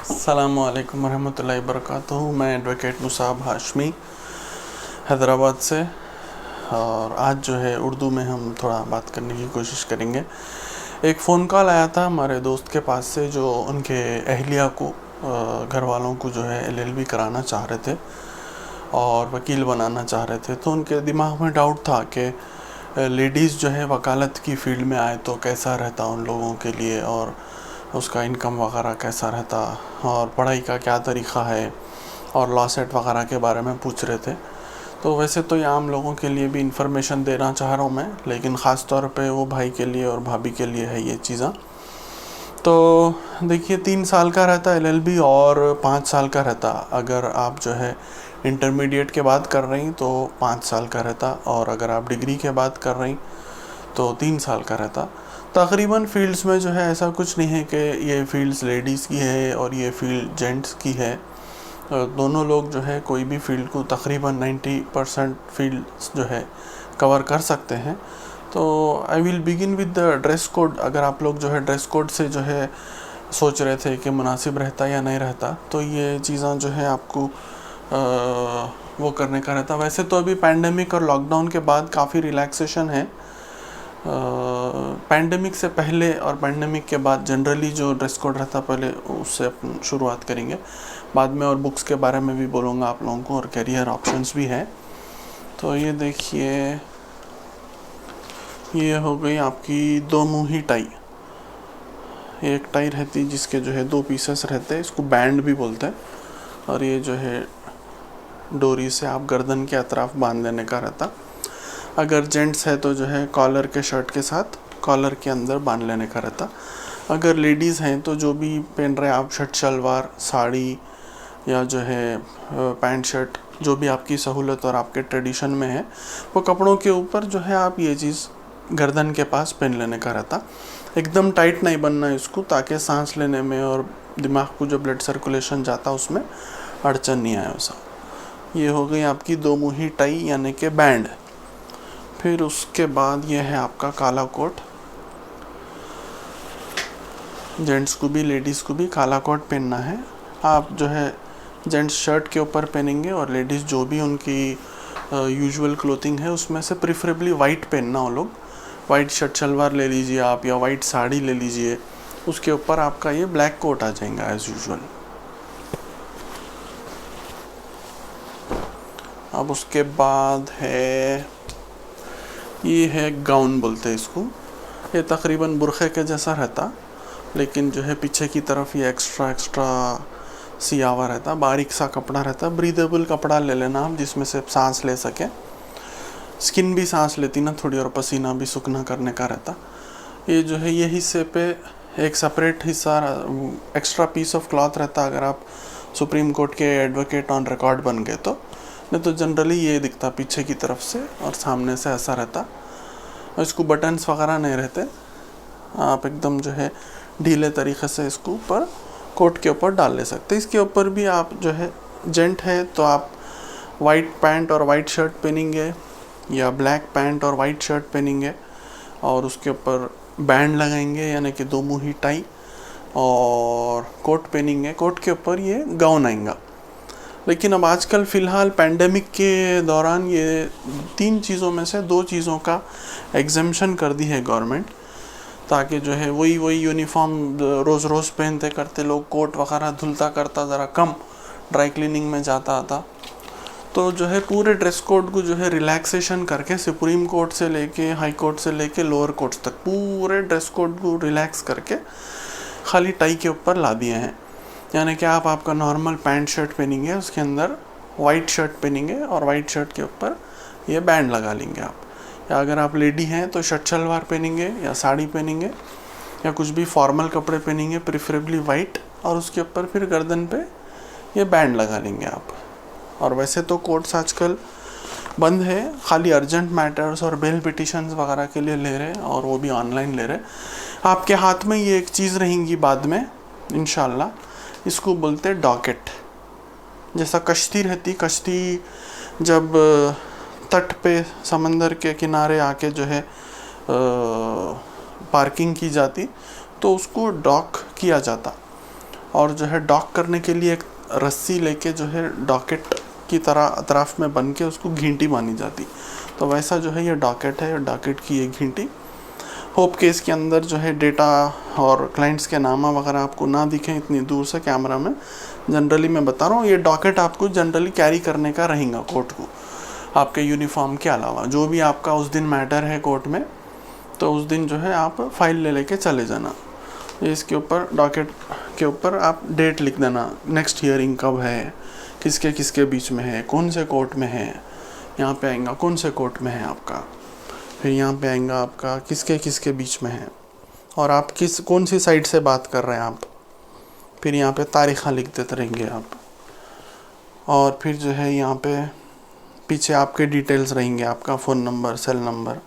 अस्सलामुअलैकुम वरहमतुल्लाहि वबरकातुहू। मैं एडवोकेट मुसाब हाशमी हैदराबाद से, और आज जो है उर्दू में हम थोड़ा बात करने की कोशिश करेंगे। एक फ़ोन कॉल आया था हमारे दोस्त के पास से, जो उनके अहलिया को घर वालों को जो है एलएलबी कराना चाह रहे थे और वकील बनाना चाह रहे थे। तो उनके दिमाग में डाउट था कि लेडीज़ जो है वकालत की फ़ील्ड में आए तो कैसा रहता उन लोगों के लिए, और उसका इनकम वगैरह कैसा रहता, और पढ़ाई का क्या तरीक़ा है, और लॉ सेट वगैरह के बारे में पूछ रहे थे। तो वैसे तो ये आम लोगों के लिए भी इंफॉर्मेशन देना चाह रहा हूँ मैं, लेकिन ख़ास तौर पे वो भाई के लिए और भाभी के लिए है ये चीज़ें। तो देखिए, 3 साल का रहता है एलएलबी और 5 साल का रहता। अगर आप जो है इंटरमीडिएट के बाद कर रही तो 5 साल का रहता, और अगर आप डिग्री के बाद कर रही तो 3 साल का रहता। तकरीबन फ़ील्ड्स में जो है ऐसा कुछ नहीं है कि ये फ़ील्ड्स लेडीज़ की है और ये फ़ील्ड जेंट्स की है। दोनों लोग जो है कोई भी फ़ील्ड को तकरीबन 90% फ़ील्ड्स जो है कवर कर सकते हैं। तो I will begin with the dress code. अगर आप लोग जो है ड्रेस कोड से जो है सोच रहे थे कि मुनासिब रहता या नहीं रहता, तो ये चीज़ें जो है आपको वो करने का रहता। वैसे तो अभी पैंडेमिक और लॉकडाउन के बाद काफ़ी रिलैक्सेशन है। पैंडेमिक से पहले और पैंडेमिक के बाद जनरली जो ड्रेस कोड रहता, पहले उससे अपन शुरुआत करेंगे, बाद में और बुक्स के बारे में भी बोलूँगा आप लोगों को, और करियर ऑप्शंस भी है। तो ये देखिए, ये हो गई आपकी 2 मुही टाई। एक टाई रहती जिसके जो है 2 पीसेस रहते हैं, इसको बैंड भी बोलते हैं, और ये जो है डोरी से आप गर्दन के अतराफ बांध लेने का रहता। अगर जेंट्स है तो जो है कॉलर के शर्ट के साथ कॉलर के अंदर बांध लेने का रहता। अगर लेडीज़ हैं तो जो भी पहन रहे आप, शर्ट शलवार, साड़ी या जो है पैंट शर्ट, जो भी आपकी सहूलत और आपके ट्रेडिशन में है, वो कपड़ों के ऊपर जो है आप ये चीज़ गर्दन के पास पहन लेने का रहता। एकदम टाइट नहीं बनना इसको, ताकि सांस लेने में और दिमाग को जो ब्लड सर्कुलेशन जाता उसमें अड़चन नहीं आए वैसा। ये हो गई आपकी 2 मुही टाई यानी कि बैंड। फिर उसके बाद ये है आपका काला कोट। जेंट्स को भी लेडीज़ को भी काला कोट पहनना है। आप जो है जेंट्स शर्ट के ऊपर पहनेंगे, और लेडीज़ जो भी उनकी यूजुअल क्लोथिंग है उसमें से प्रेफरेबली वाइट पहनना। वो लोग वाइट शर्ट शलवार ले लीजिए आप, या वाइट साड़ी ले लीजिए, उसके ऊपर आपका ये ब्लैक कोट आ जाएगा एज़ यूजुअल। अब उसके बाद है, ये है गाउन बोलते हैं इसको। ये तकरीबन बुरखे के जैसा रहता, लेकिन जो है पीछे की तरफ ये एक्स्ट्रा सियावा रहता, बारीक सा कपड़ा रहता। ब्रीदेबल कपड़ा ले लेना आप, जिसमें से सांस ले सके, स्किन भी सांस लेती ना थोड़ी, और पसीना भी सूखना करने का रहता। ये जो है ये हिस्से पे एक सेपरेट हिस्सा एक्स्ट्रा पीस ऑफ क्लॉथ रहता, अगर आप सुप्रीम कोर्ट के एडवोकेट ऑन रिकॉर्ड बन गए तो। नहीं तो जनरली ये दिखता पीछे की तरफ से, और सामने से ऐसा रहता। और इसको बटन्स वगैरह नहीं रहते, आप एकदम जो है ढीले तरीक़े से इसको ऊपर कोट के ऊपर डाल ले सकते। इसके ऊपर भी आप जो है जेंट है तो आप वाइट पैंट और वाइट शर्ट पहनेंगे, या ब्लैक पैंट और वाइट शर्ट पहनेंगे, और उसके ऊपर बैंड लगाएंगे यानी कि 2 मुही टाई, और कोट पहनेंगे। कोट के ऊपर ये गाउन आएगा। लेकिन अब आजकल फ़िलहाल पैंडेमिक के दौरान ये 3 चीज़ों में से 2 चीज़ों का एग्जेम्पशन कर दी है गवर्नमेंट, ताकि जो है वही यूनिफॉर्म रोज़ रोज़ पहनते करते लोग, कोट वगैरह धुलता करता ज़रा कम, ड्राई क्लीनिंग में जाता आता। तो जो है पूरे ड्रेस कोड को जो है रिलैक्सेशन करके, सुप्रीम कोर्ट से लेके हाई कोर्ट से लेके लोअर कोर्ट्स तक पूरे ड्रेस कोड को रिलैक्स करके खाली टाई के ऊपर ला दिए हैं। यानी कि आप आपका नॉर्मल पैंट शर्ट पहनेंगे, उसके अंदर वाइट शर्ट पहनेंगे, और वाइट शर्ट के ऊपर ये बैंड लगा लेंगे आप। या अगर आप लेडी हैं तो शर्ट शलवार पहनेंगे, या साड़ी पहनेंगे, या कुछ भी फॉर्मल कपड़े पहनेंगे, प्रेफरेबली वाइट, और उसके ऊपर फिर गर्दन पे ये बैंड लगा लेंगे आप। और वैसे तो कोर्ट्स आजकल बंद है, खाली अर्जेंट मैटर्स और बेल पिटिशंस वगैरह के लिए ले रहे हैं, और वो भी ऑनलाइन ले रहे। आपके हाथ में ये एक चीज़ रहेंगी बाद में इंशाल्लाह, इसको बोलते हैं डॉकेट। जैसा कश्ती रहती, कश्ती जब तट पे समंदर के किनारे आके जो है पार्किंग की जाती, तो उसको डॉक किया जाता। और जो है डॉक करने के लिए एक रस्सी लेके जो है डॉकेट की तरह अतराफ में बन के उसको घींटी मानी जाती। तो वैसा जो है ये डॉकेट है, डॉकेट की ये घींटी। होप के इसके अंदर जो है डेटा और क्लाइंट्स के नाम वगैरह आपको ना दिखें इतनी दूर से कैमरा में, जनरली मैं बता रहा हूँ, ये डॉकेट आपको जनरली कैरी करने का रहेगा कोर्ट को, आपके यूनिफॉर्म के अलावा। जो भी आपका उस दिन मैटर है कोर्ट में, तो उस दिन जो है आप फाइल ले लेके चले जाना। इसके ऊपर डॉकेट के ऊपर आप डेट लिख देना, नेक्स्ट हियरिंग कब है, किसके किसके बीच में है, कौन से कोर्ट में है, यहाँ पे आएगा कौन से कोर्ट में है आपका, फिर यहाँ पे आएगा आपका किसके किसके बीच में है, और आप कौन सी साइड से बात कर रहे हैं आप। फिर यहाँ पे तारीख़ लिख देते रहेंगे आप, और फिर जो है यहाँ पे पीछे आपके डिटेल्स रहेंगे, आपका फ़ोन नंबर, सेल नंबर,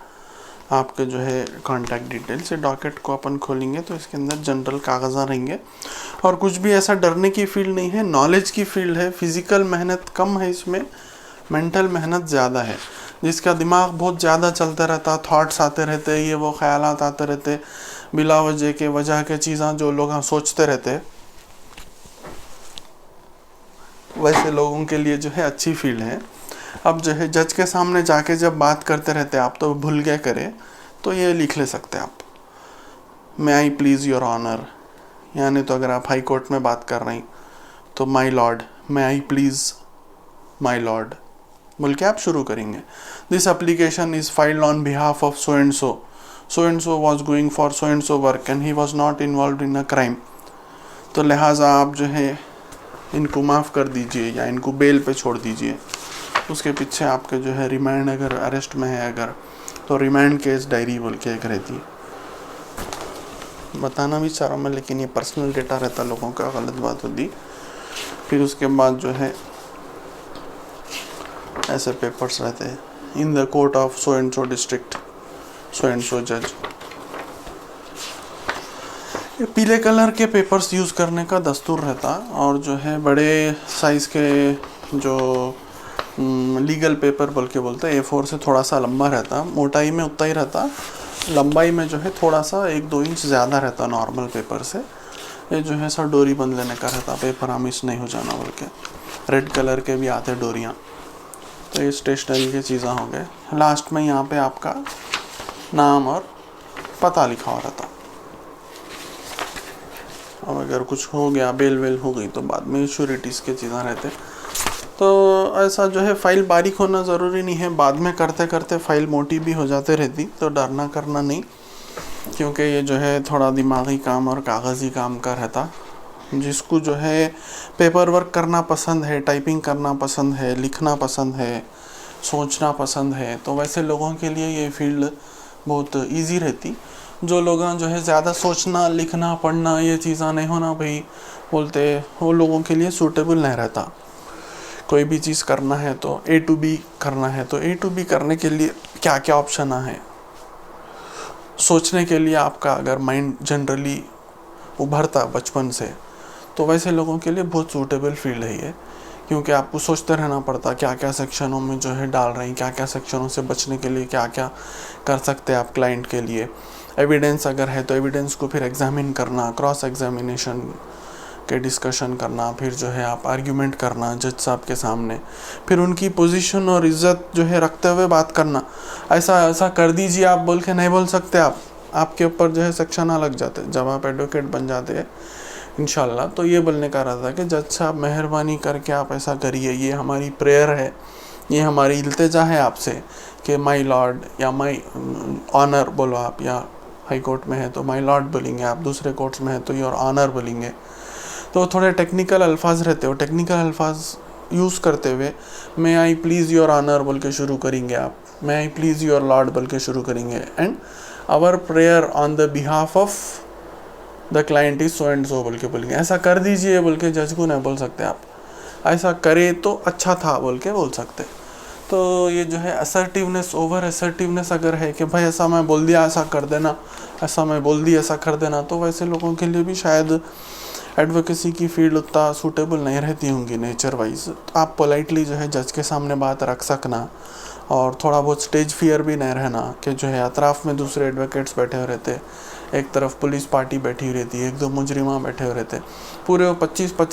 आपके जो है कॉन्टैक्ट डिटेल्स। ये डॉकेट को अपन खोलेंगे तो इसके अंदर जनरल कागज़ा रहेंगे, और कुछ भी ऐसा डरने की फील्ड नहीं है, नॉलेज की फील्ड है। फिज़िकल मेहनत कम है इसमें, मेंटल मेहनत ज़्यादा है। जिसका दिमाग बहुत ज़्यादा चलता रहता, थॉट्स आते रहते, ये वो ख्यालात आते रहते, बिला वजह के चीज़ें जो लोग सोचते रहते, वैसे लोगों के लिए जो है अच्छी फील्ड है। अब जो है जज के सामने जाके जब बात करते रहते आप, तो भूल गए करे, तो ये लिख ले सकते आप, may I please your honour. यानी तो अगर आप हाई कोर्ट में बात कर रही तो my lord, may I please my lord बोल के आप शुरू करेंगे। This application is filed on behalf of so and so was going for so and so work and he was not involve in a crime. तो लिहाजा आप जो है इनको माफ़ कर दीजिए या इनको बेल पे छोड़ दीजिए। उसके पीछे आपके जो है रिमांड, अगर अरेस्ट में है अगर, तो रिमांड केस डायरी बोल के एक रहती है। बताना भी चाह रहा हूँ मैं, लेकिन ये पर्सनल डेटा रहता लोगों का, गलत बात होती। फिर उसके बाद जो है ऐसे पेपर्स रहते हैं, in the court of so and so district, so and सो जज। ये पीले कलर के पेपर्स यूज़ करने का दस्तूर रहता, और जो है बड़े साइज़ के जो लीगल पेपर बोल के बोलते हैं, A4 से थोड़ा सा लंबा रहता, मोटाई में उतना ही रहता, लंबाई में जो है थोड़ा सा 1-2 इंच ज़्यादा रहता नॉर्मल पेपर से। ये जो है सब डोरी बंद लेने का रहता, पेपर मिस नहीं हो जाना बोल के। रेड कलर के भी आते डोरियाँ। तो ये स्टेशनरी की चीज़ें हो गए। लास्ट में यहाँ पे आपका नाम और पता लिखा हुआ रहता। अब अगर कुछ हो गया, बेल वेल हो गई, तो बाद में श्योरिटीज़ के चीज़ें रहते। तो ऐसा जो है फ़ाइल बारीक होना ज़रूरी नहीं है, बाद में करते करते फ़ाइल मोटी भी हो जाते रहती, तो डरना करना नहीं, क्योंकि ये जो है थोड़ा दिमागी काम और कागज़ी काम का रहता। जिसको जो है पेपर वर्क करना पसंद है, टाइपिंग करना पसंद है, लिखना पसंद है, सोचना पसंद है, तो वैसे लोगों के लिए ये फील्ड बहुत इजी रहती। जो लोग जो है ज़्यादा सोचना, लिखना, पढ़ना ये चीज़ें नहीं होना भाई बोलते, वो लोगों के लिए सूटेबल नहीं रहता। कोई भी चीज़ करना है तो A to B करना है, तो A to B करने के लिए क्या क्या ऑप्शन है। सोचने के लिए आपका अगर माइंड जनरली उभरता बचपन से, तो वैसे लोगों के लिए बहुत सूटेबल फील्ड है ये, क्योंकि आपको सोचते रहना पड़ता क्या क्या सेक्शनों में जो है डाल रहे हैं, क्या क्या सेक्शनों से बचने के लिए क्या क्या कर सकते हैं आप क्लाइंट के लिए। एविडेंस अगर है तो एविडेंस को फिर एग्जामिन करना, क्रॉस एग्जामिनेशन के डिस्कशन करना, फिर जो है आप आर्ग्यूमेंट करना जज साहब के सामने, फिर उनकी पोजीशन और इज्जत जो है रखते हुए बात करना। ऐसा कर दीजिए आप बोल के नहीं बोल सकते आप, आपके ऊपर जो है सेक्शन लग जाते जब आप एडवोकेट बन जाते हैं इंशाल्लाह। तो ये बोलने का रहा था कि जज साहब मेहरबानी करके आप ऐसा करिए, ये हमारी प्रेयर है, ये हमारी इल्तिजा है आपसे कि माई लॉर्ड या माई ऑनर बोलो आप, या हाई कोर्ट में है तो माई लॉर्ड बोलेंगे आप, दूसरे कोर्ट्स में है तो योर ऑनर बोलेंगे। तो थोड़े टेक्निकल अल्फाज रहते हो, टेक्निकल अल्फाज यूज़ करते हुए may I please your honour बोल के शुरू करेंगे आप, may I please your lord बोल के शुरू करेंगे, and our prayer on the behalf of the client is so and so बोल के बोलेंगे। ऐसा कर दीजिए बोल के जज को नहीं बोल सकते आप, ऐसा करे तो अच्छा था बोल के बोल सकते। तो ये जो है असर्टिवनेस, ओवर असर्टिवनेस अगर है कि भाई ऐसा मैं बोल दिया ऐसा कर देना, ऐसा मैं बोल दिया ऐसा कर देना, तो वैसे लोगों के लिए भी शायद एडवोकेसी की फील्ड उतना सूटेबल नहीं रहती होंगी नेचर वाइज। तो आप पोलाइटली जो है जज के सामने बात रख सकना, और थोड़ा बहुत स्टेज फियर भी नहीं रहना कि जो है अतराफ में दूसरे एडवोकेट्स बैठे हुए रहते, एक तरफ पुलिस पार्टी बैठी रहती है, एक दो मुजरिमा बैठे हुए रहते, पूरे 25